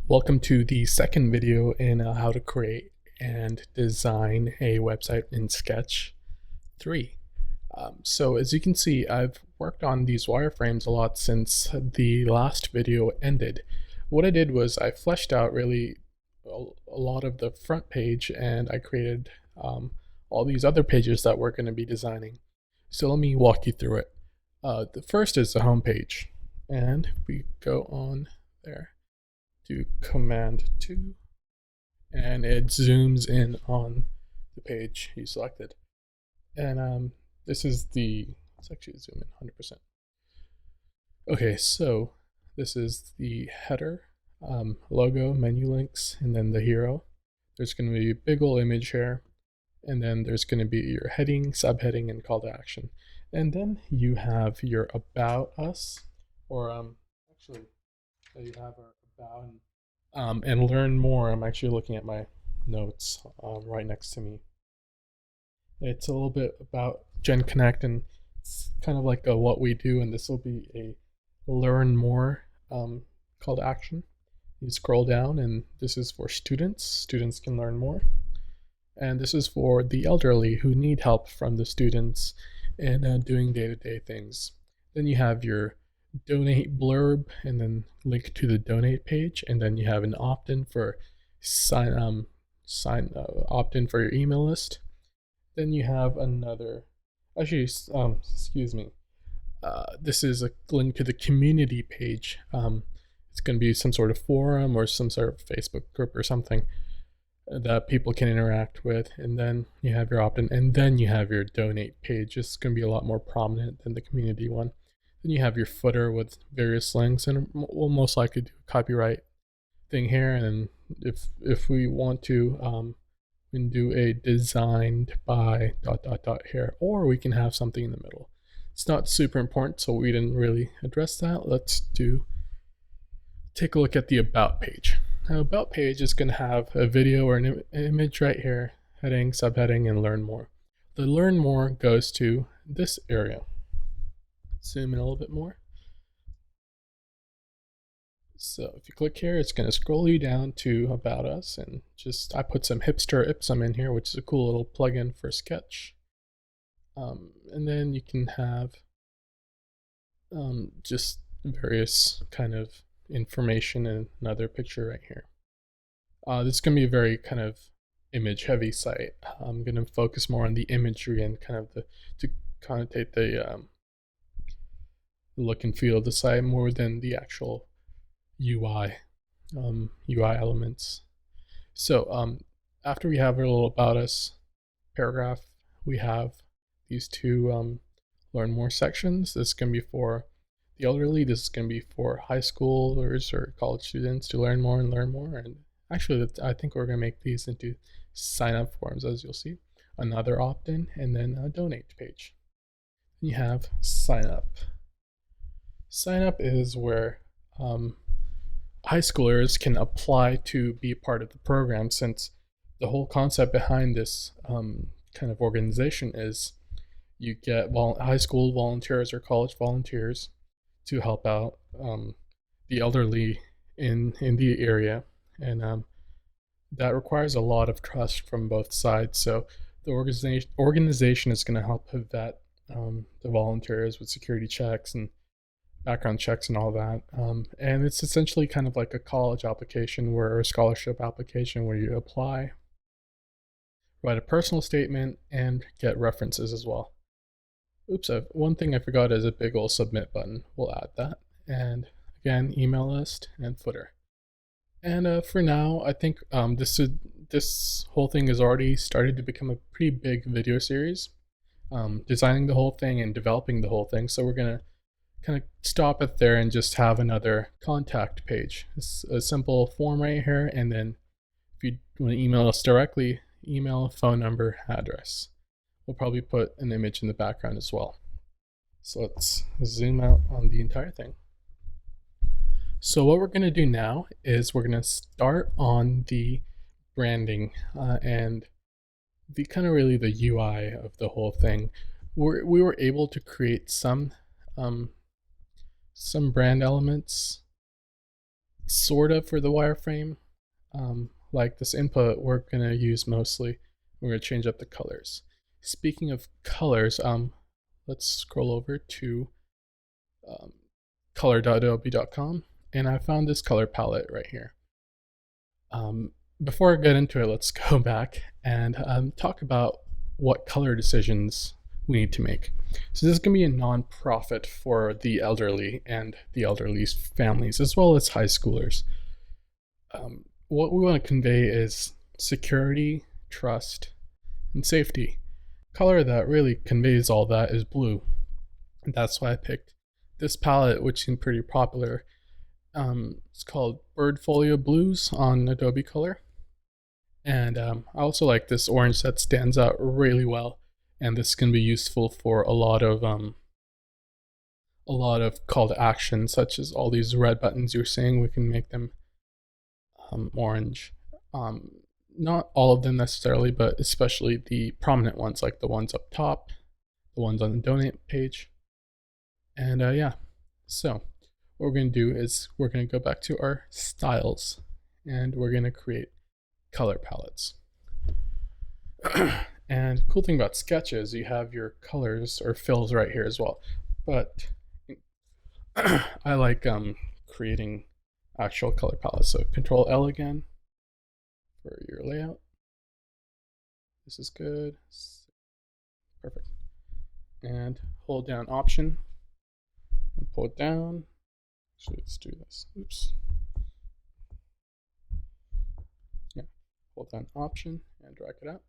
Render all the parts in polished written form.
Welcome to the second video in how to create and design a website in Sketch 3. So as you can see, I've worked on these wireframes a lot since the last video ended. What I did was I fleshed out really a lot of the front page, and I created all these other pages that we're going to be designing. So let me walk you through it. The first is the home page, and we go on there. Do Command 2, and it zooms in on the page you selected. And this is let's actually zoom in 100%. Okay, so this is the header, logo, menu links, and then the hero. There's going to be a big ol' image here, and then there's going to be your heading, subheading, and call to action. And then you have your About Us, or actually, so you have our About and Learn More. I'm actually looking at my notes right next to me. It's a little bit about Gen Connect, and it's kind of like a what we do, and this will be a Learn More call to action. You scroll down, and this is for students. Students can learn more. And this is for the elderly who need help from the students in doing day-to-day things. Then you have your donate blurb, and then link to the donate page, and then you have an opt-in for opt-in for your email list. Then you have another, actually, excuse me. This is a link to the community page. It's going to be some sort of forum or some sort of Facebook group or something that people can interact with. And then you have your opt-in, and then you have your donate page. It's going to be a lot more prominent than the community one. Then you have your footer with various links, and we'll most likely do a copyright thing here. And if we want to, we can do a designed by ... here, or we can have something in the middle. It's not super important, so we didn't really address that. Let's take a look at the About page. Now, About page is going to have a video or an image right here, heading, subheading, and Learn More. The Learn More goes to this area. Zoom in a little bit more. So if you click here, it's going to scroll you down to About Us, and I put some Hipster Ipsum in here, which is a cool little plugin for Sketch. And then you can have just various kind of information, and another picture right here. This is going to be a very kind of image heavy site. I'm going to focus more on the imagery and kind of to connotate the look and feel of the site more than the actual UI elements. So after we have our little About Us paragraph, we have these two Learn More sections. This is going to be for the elderly. This is going to be for high schoolers or college students to learn more and learn more. And actually, I think we're going to make these into sign up forms, as you'll see. Another opt-in, and then a donate page. You have sign up. Sign up is where high schoolers can apply to be part of the program, since the whole concept behind this kind of organization is you get high school volunteers or college volunteers to help out the elderly in the area, and that requires a lot of trust from both sides. So the organization is going to help vet the volunteers with security checks and background checks and all that. And it's essentially kind of like a college application or a scholarship application where you apply, write a personal statement, and get references as well. Oops, one thing I forgot is a big old submit button. We'll add that. And again, email list and footer. And for now, I think this whole thing has already started to become a pretty big video series, designing the whole thing and developing the whole thing. So we're going to kind of stop it there and just have another contact page. It's a simple form right here, and then if you want to email us directly, email, phone number, address. We'll probably put an image in the background as well. So let's zoom out on the entire thing. So what we're going to do now is we're going to start on the branding and the kind of really the UI of the whole thing. We were able to create some brand elements sort of for the wireframe. Like this input we're going to use mostly. We're going to change up the colors. Speaking of colors, let's scroll over to color.adobe.com, and I found this color palette right here. Before I get into it, let's go back and talk about what color decisions we need to make. So this is going to be a non-profit for the elderly and the elderly's families, as well as high schoolers. What we want to convey is security, trust, and safety. Color that really conveys all that is blue. And that's why I picked this palette, which seemed pretty popular. It's called Bird Folio Blues on Adobe Color. And I also like this orange that stands out really well. And this can be useful for a lot of call to action, such as all these red buttons you're seeing. We can make them orange. Not all of them necessarily, but especially the prominent ones, like the ones up top, the ones on the donate page. And yeah, so what we're going to do is we're going to go back to our styles, and we're going to create color palettes. And cool thing about Sketch is you have your colors or fills right here as well. But I like creating actual color palettes. So Control L again for your layout. This is good. Perfect. And hold down Option and pull it down. Actually, let's do this. Oops. Yeah. Hold down Option and drag it out.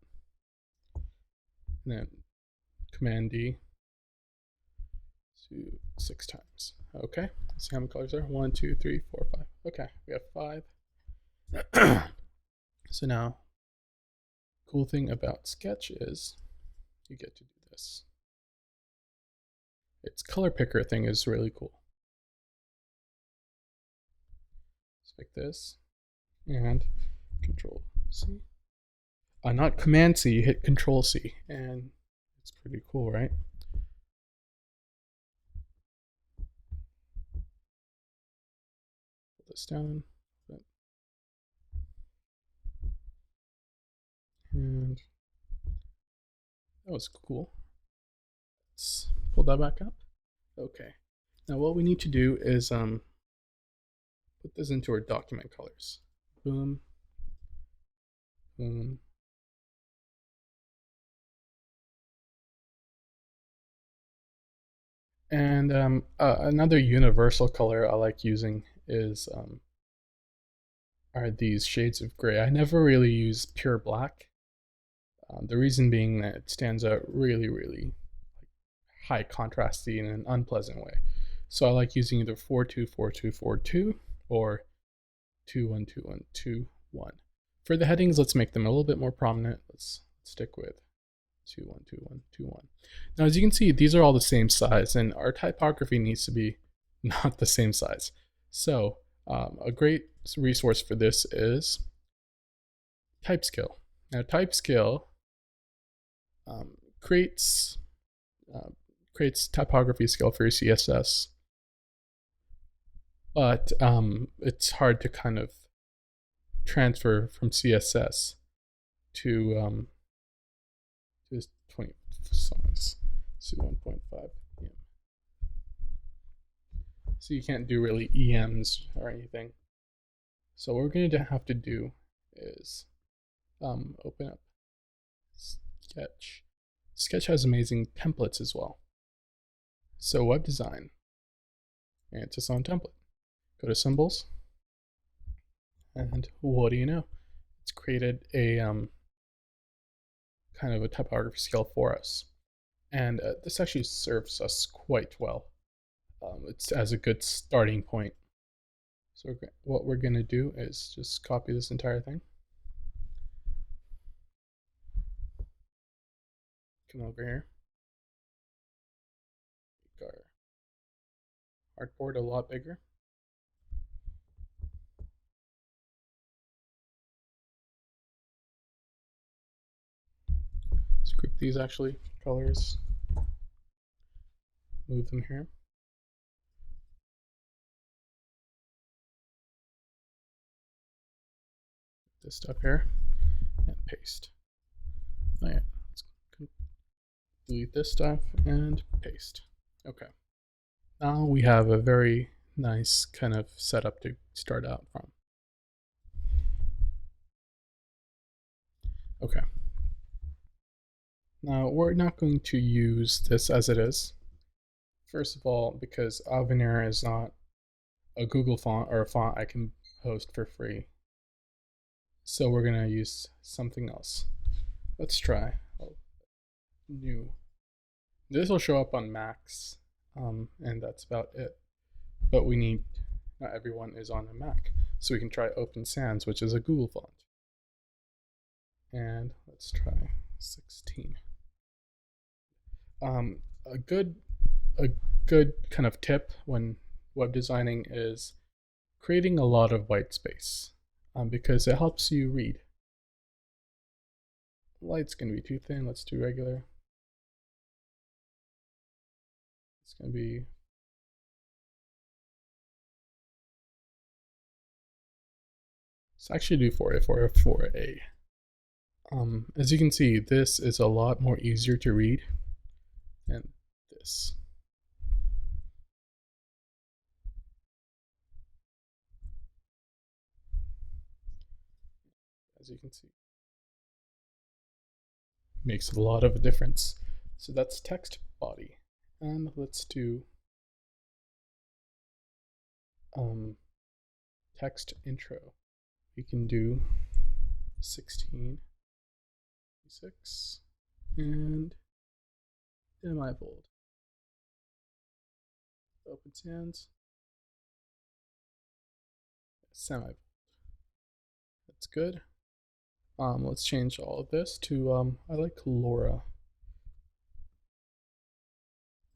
And then Command D to 6 times. Okay. Let's see how many colors there. 1, 2, 3, 4, 5. Okay, we have 5. So now, cool thing about Sketch is you get to do this. Its color picker thing is really cool. Just like this, and Control C. Not Command C, you hit Control C, and it's pretty cool, right? Pull this down. And that was cool. Let's pull that back up. Okay. Now what we need to do is put this into our document colors. Boom. Boom. And another universal color I like using is are these shades of gray. I never really use pure black. The reason being that it stands out really high contrasty in an unpleasant way. So I like using either 424242 or 212121. For the headings, let's make them a little bit more prominent. Let's stick with 212121. Now, as you can see, these are all the same size, and our typography needs to be not the same size. So a great resource for this is Typescale. Now, Typescale creates typography scale for your CSS, but it's hard to kind of transfer from CSS to 20 size, so 1.5 EM. So you can't do really EMs or anything. So what we're going to have to do is open up Sketch. Sketch has amazing templates as well. So web design, and it's its own template. Go to symbols, and what do you know? It's created a kind of a typography scale for us. And this actually serves us quite well. It's as a good starting point. So what we're going to do is just copy this entire thing. Come over here. Make our artboard a lot bigger. Let's group these actually, colors. Move them here. this stuff here and paste. Oh yeah, let's delete this stuff and paste. Okay. Now we have a very nice kind of setup to start out from. Okay. Now we're not going to use this as it is. First of all, because Avenir is not a Google font or a font I can host for free. So we're gonna use something else. Let's try new. This will show up on Macs, and that's about it. But we need, not everyone is on a Mac. So we can try Open Sans, which is a Google font. And let's try 16. A good kind of tip when web designing is creating a lot of white space, because it helps you read. Light's gonna be too thin. Let's do regular. It's gonna be let's actually do 4A. As you can see, this is a lot more easier to read than this. As you can see, makes a lot of a difference. So that's text body, and let's do text intro. We can do 16, 6, and semi-bold. Open Sans, semi-bold. That's good. Let's change all of this to I like Laura.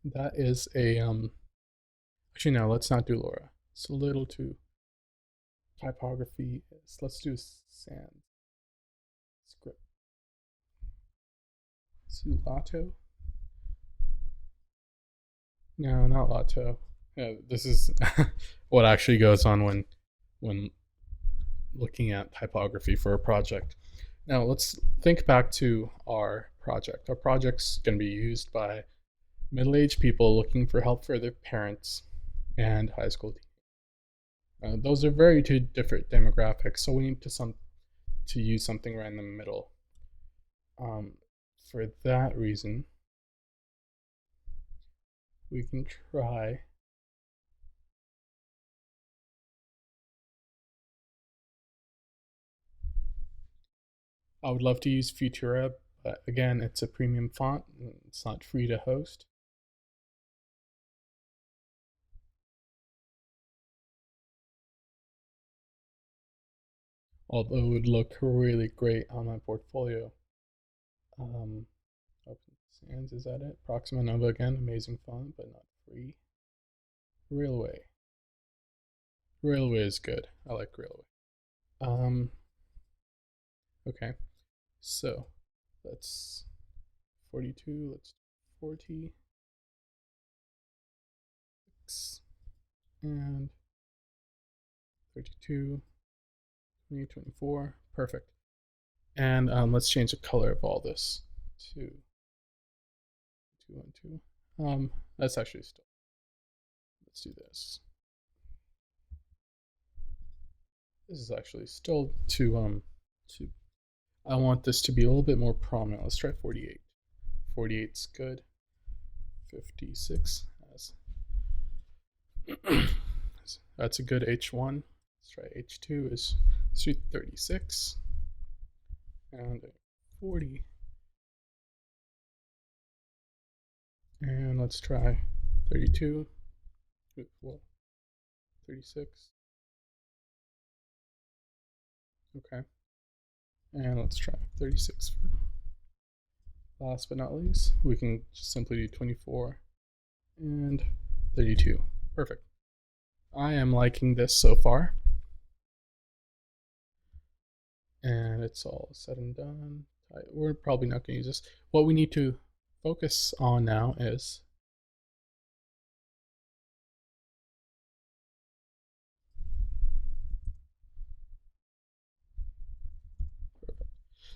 That is a actually no, let's not do Laura. It's a little too typography. Let's do Sans script. Let's do Lato. No, not Lato. Yeah, this is what actually goes on when looking at typography for a project. Now let's think back to our project. Our project's going to be used by middle-aged people looking for help for their parents and high school teachers. Those are very two different demographics, so we need to use something right in the middle. For that reason, we can try I would love to use Futura, but again, it's a premium font. It's not free to host. Although it would look really great on my portfolio. Open Sans, is that it? Proxima Nova again, amazing font, but not free. Railway. Railway is good. I like Railway. Okay. So let's 42, let's 40, and 32, 20, 24. Perfect. And let's change the color of all this to 212. That's actually still. Let's do this. This is actually still to I want this to be a little bit more prominent. Let's try 48. 48's good. 56 has that's a good H1. Let's try H2 is 36 and 40. And let's try 32. Well, 36. Okay. And let's try 36 for last but not least. We can just simply do 24 and 32. Perfect. I am liking this so far. And it's all said and done. We're probably not going to use this. What we need to focus on now is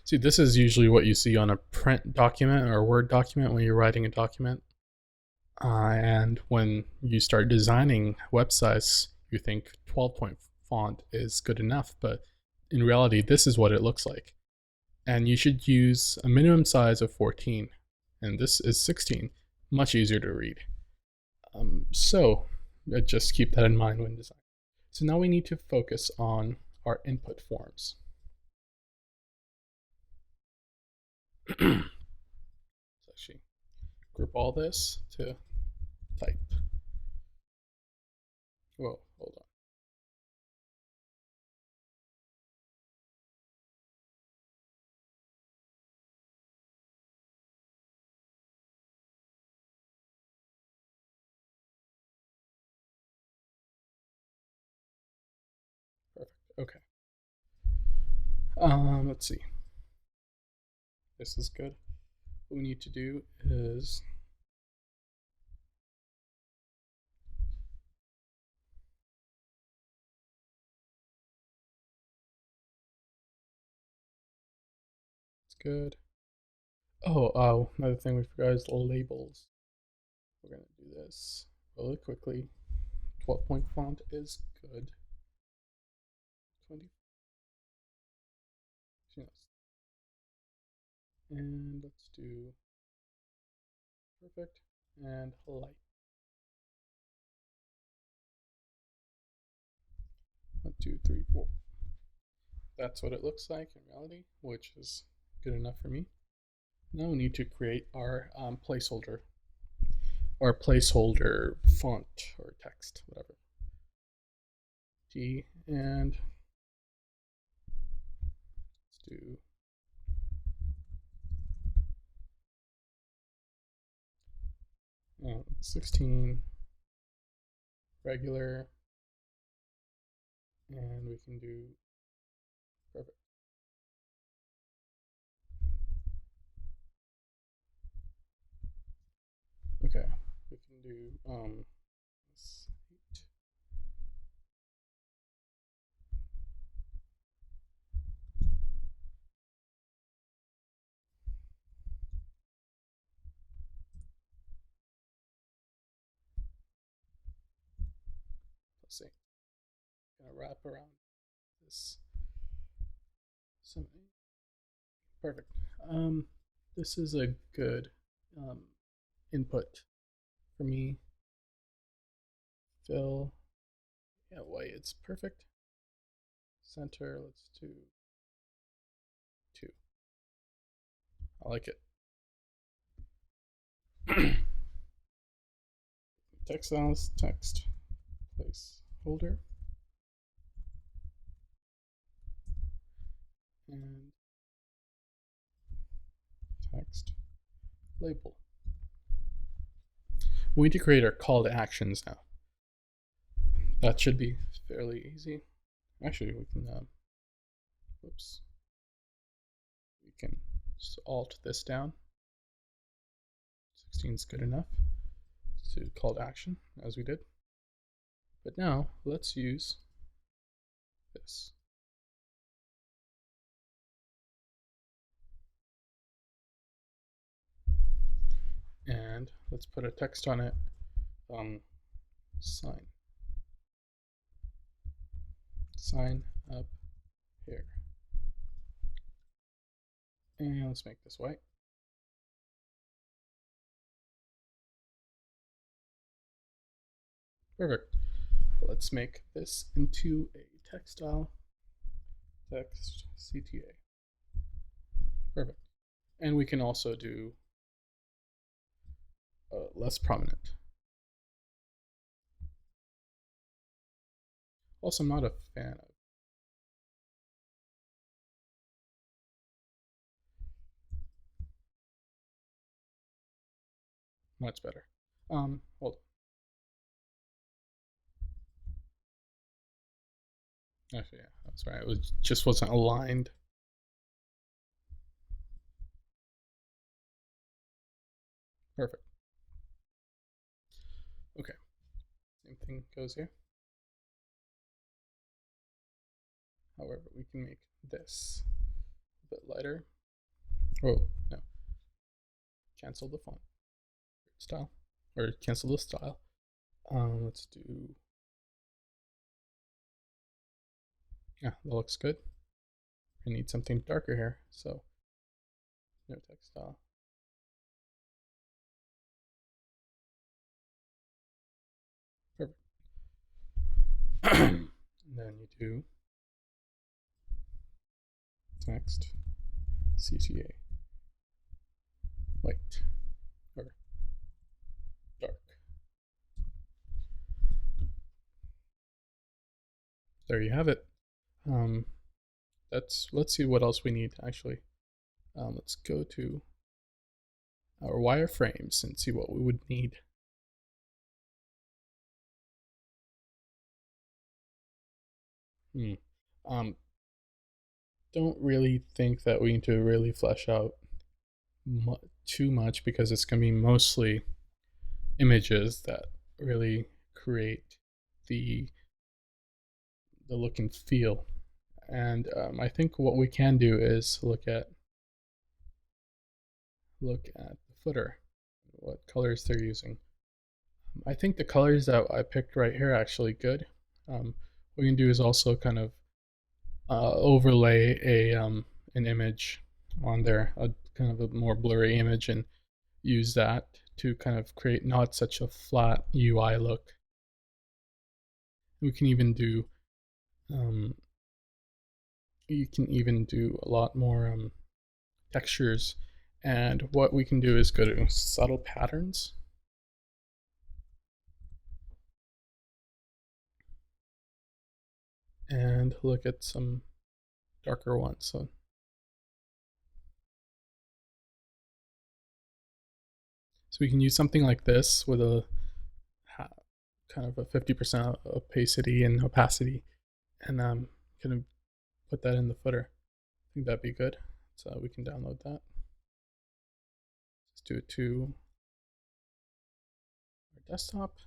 See, this is usually what you see on a print document or a Word document when you're writing a document. And when you start designing websites, you think 12-point font is good enough, but in reality, this is what it looks like. And you should use a minimum size of 14, and this is 16, much easier to read. So just keep that in mind when designing. So now we need to focus on our input forms. Let's actually group all this to type. Whoa, hold on. Perfect. Okay. Let's see. This is good. What we need to do is it's good. Oh, another thing we forgot is the labels. We're gonna do this really quickly. 12-point font is good. 20. Yes. And let's do perfect and light. 1, 2, 3, 4. That's what it looks like in reality, which is good enough for me. Now we need to create our placeholder font or text, whatever. T, and let's do 16 regular, and we can do perfect. Okay, we can do 8. Let's see. Gonna wrap around this. Perfect. This is a good input for me. Fill. Yeah, white. It's perfect. Center. Let's do 2. I like it. Text styles, text placeholder, and text label. We need to create our call to actions now. That should be fairly easy. Actually, we can, whoops. We can just alt this down. 16 is good enough to call to action, as we did. But now, let's use this. And let's put a text on it. Sign up here. And let's make this white. Perfect. Let's make this into a text style. Text CTA. Perfect. And we can also do less prominent. Also, I'm not a fan of. Much better. Hold on. Actually, yeah, that's right. It was just wasn't aligned. Perfect. Okay. Same thing goes here. However, we can make this a bit lighter. Oh, no. Cancel the font style, or cancel the style. Let's do, yeah, that looks good. I need something darker here, so no text style. Perfect. And then you do text CTA light or dark. There you have it. Let's see what else we need actually. Let's go to our wireframes and see what we would need. Don't really think that we need to really flesh out too much because it's going to be mostly images that really create the look and feel. And I think what we can do is look at the footer, what colors they're using. I think the colors that I picked right here are actually good. What we can do is also kind of overlay an image on there, a kind of a more blurry image, and use that to kind of create not such a flat UI look. We can even do you can even do a lot more textures, and what we can do is go to subtle patterns and look at some darker ones. So we can use something like this with a kind of a 50% opacity and opacity, and kind of put that in the footer. I think that'd be good. So we can download that. Let's do it to our desktop.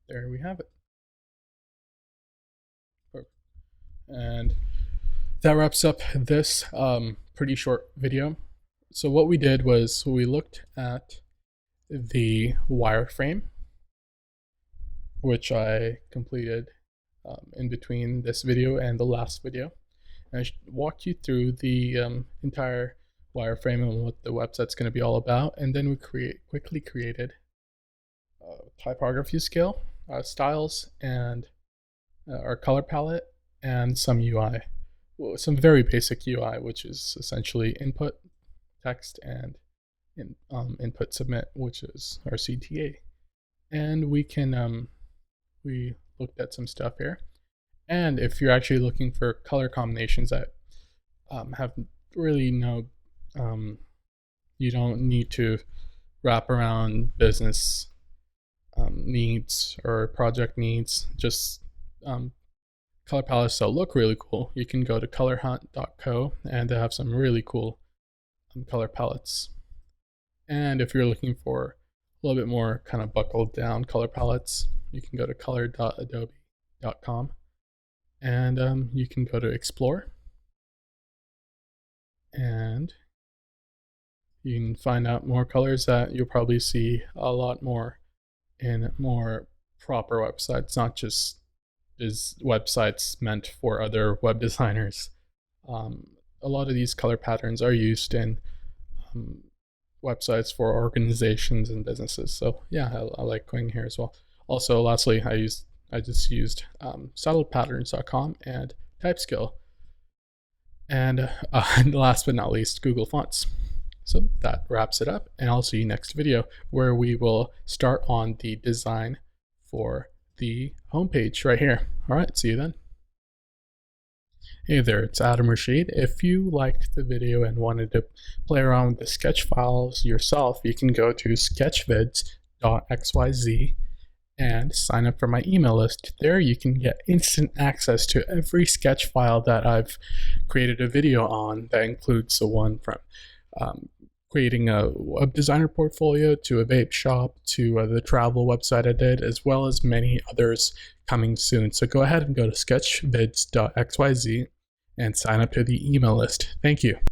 There we have it. Perfect. And that wraps up this pretty short video. So what we did was we looked at the wireframe, which I completed in between this video and the last video. And I walked you through the entire wireframe and what the website's going to be all about. And then we quickly created typography scale, styles, and our color palette, and some UI. Well, some very basic UI, which is essentially input, text, and input submit, which is our CTA. And we can we looked at some stuff here. And if you're actually looking for color combinations that have really no, you don't need to wrap around business needs or project needs, just color palettes that look really cool, you can go to colorhunt.co and they have some really cool color palettes. And if you're looking for a little bit more kind of buckled down color palettes, you can go to color.adobe.com and you can go to explore and you can find out more colors that you'll probably see a lot more in more proper websites, not just websites meant for other web designers. A lot of these color patterns are used in websites for organizations and businesses. So yeah, I like going here as well. Also, lastly, I just used subtlepatterns.com and Typeskill. And last but not least, Google Fonts. So that wraps it up, and I'll see you next video where we will start on the design for the homepage right here. All right, see you then. Hey there, it's Adam Rashid. If you liked the video and wanted to play around with the sketch files yourself, you can go to sketchvids.xyz and sign up for my email list. There you can get instant access to every sketch file that I've created a video on. That includes the one from creating a web designer portfolio, to a vape shop, to the travel website I did, as well as many others coming soon. So go ahead and go to sketchvids.xyz and sign up to the email list. Thank you.